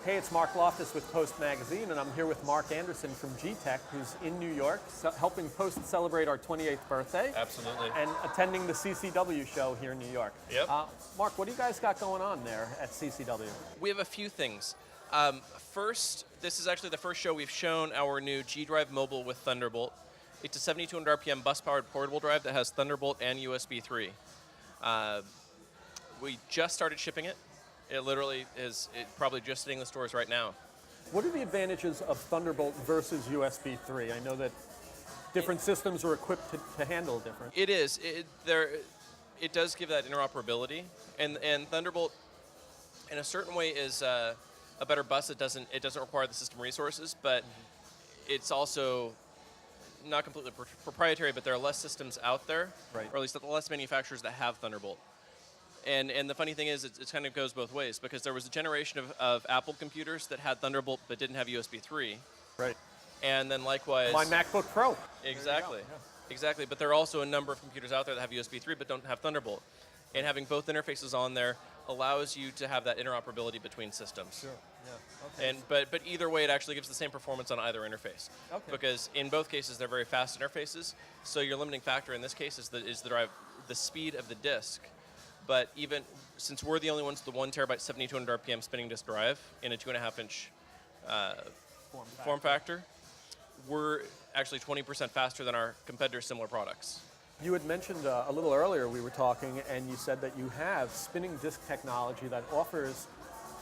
Hey, it's Marc Loftus with Post Magazine, and I'm here with Marc Anderson from G-Tech, who's in New York, helping Post celebrate our 28th birthday. Absolutely. And attending the CCW show here in New York. Yep. Marc, what do you guys got going on there at CCW? We have a few things. First, this is actually the first show we've shown our new G-Drive Mobile with Thunderbolt. It's a 7,200 RPM bus-powered portable drive that has Thunderbolt and USB 3. We just started shipping it. It literally is probably just sitting in the stores right now. What are the advantages of Thunderbolt versus USB 3? I know that different systems are equipped to handle different. It is. It does give that interoperability, and Thunderbolt, in a certain way, is a better bus. It doesn't require the system resources, but it's also not completely proprietary. But there are less systems out there, right, or at least less manufacturers that have Thunderbolt. And the funny thing is, it kind of goes both ways, because there was a generation of Apple computers that had Thunderbolt but didn't have USB 3. Right. And then likewise... My MacBook Pro. Exactly. Yeah. Exactly. But there are also a number of computers out there that have USB 3 but don't have Thunderbolt. And having both interfaces on there allows you to have that interoperability between systems. Sure. Yeah. Okay. But either way, it actually gives the same performance on either interface. Okay. Because in both cases, they're very fast interfaces. So your limiting factor in this case is the speed of the disk. But even since we're the only ones with the 1 terabyte 7,200 RPM spinning disk drive in a 2.5-inch form factor, we're actually 20% faster than our competitors' similar products. You had mentioned a little earlier, we were talking, and you said that you have spinning disk technology that offers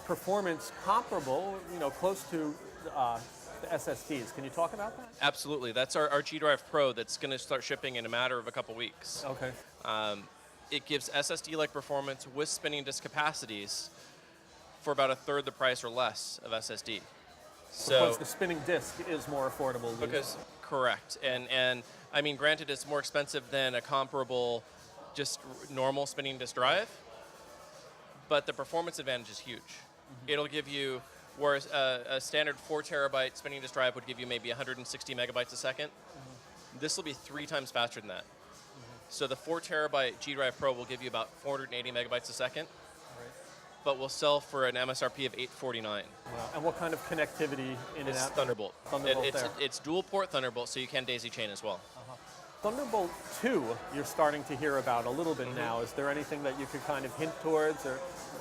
performance comparable, close to the SSDs. Can you talk about that? Absolutely. That's our G-Drive Pro that's going to start shipping in a matter of a couple weeks. Okay. It gives SSD-like performance with spinning disk capacities for about a third the price or less of SSD. Because the spinning disk is more affordable. Correct. And I mean, granted, it's more expensive than a comparable, just normal spinning disk drive, but the performance advantage is huge. Mm-hmm. It'll give you, whereas a standard 4 terabyte spinning disk drive would give you maybe 160 megabytes a second, this will be 3 times faster than that. So the 4 terabyte G-Drive Pro will give you about 480 megabytes a second, but will sell for an MSRP of $849. Wow. And what kind of connectivity in and out? Thunderbolt. Thunderbolt it's dual port Thunderbolt, so you can daisy chain as well. Thunderbolt 2, you're starting to hear about a little bit now. Is there anything that you could kind of hint towards? Or?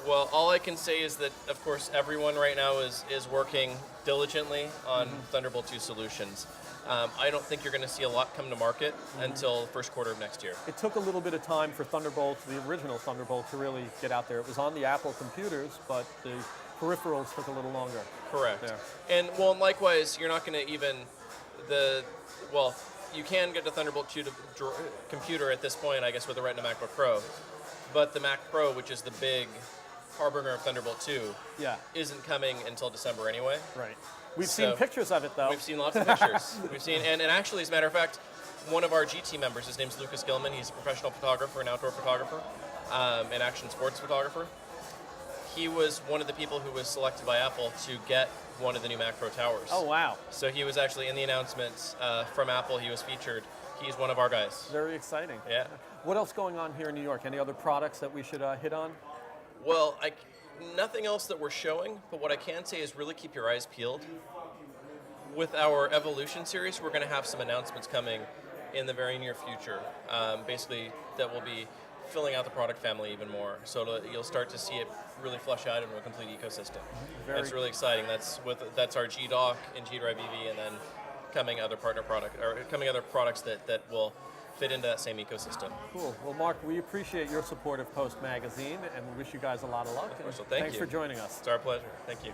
Well, all I can say is that, of course, everyone right now is working diligently on Thunderbolt 2 solutions. I don't think you're going to see a lot come to market until first quarter of next year. It took a little bit of time for Thunderbolt, the original Thunderbolt, to really get out there. It was on the Apple computers, but the peripherals took a little longer. Correct. There. And likewise, you're not going to even you can get the Thunderbolt 2 computer at this point, I guess, with the Retina MacBook Pro, but the Mac Pro, which is the big harbinger of Thunderbolt 2, isn't coming until December anyway. Right. We've seen pictures of it, though. We've seen lots of pictures. We've seen, and actually, as a matter of fact, one of our GT members, his name's Lucas Gilman. He's a professional photographer and outdoor photographer, and action sports photographer. He was one of the people who was selected by Apple to get one of the new Mac Pro towers. Oh, wow. So he was actually in the announcements from Apple. He was featured. He's one of our guys. Very exciting. Yeah. What else going on here in New York? Any other products that we should hit on? Well, nothing else that we're showing, but what I can say is really keep your eyes peeled. With our Evolution series, we're going to have some announcements coming in the very near future. Basically, that will be filling out the product family even more. So you'll start to see it really flush out into a complete ecosystem. It's really exciting. That's our G-Dock and G-Drive EV, and then coming other products that will fit into that same ecosystem. Cool. Well, Marc, we appreciate your support of Post Magazine, and we wish you guys a lot of luck. Of course. Well, thanks for joining us. It's our pleasure. Thank you.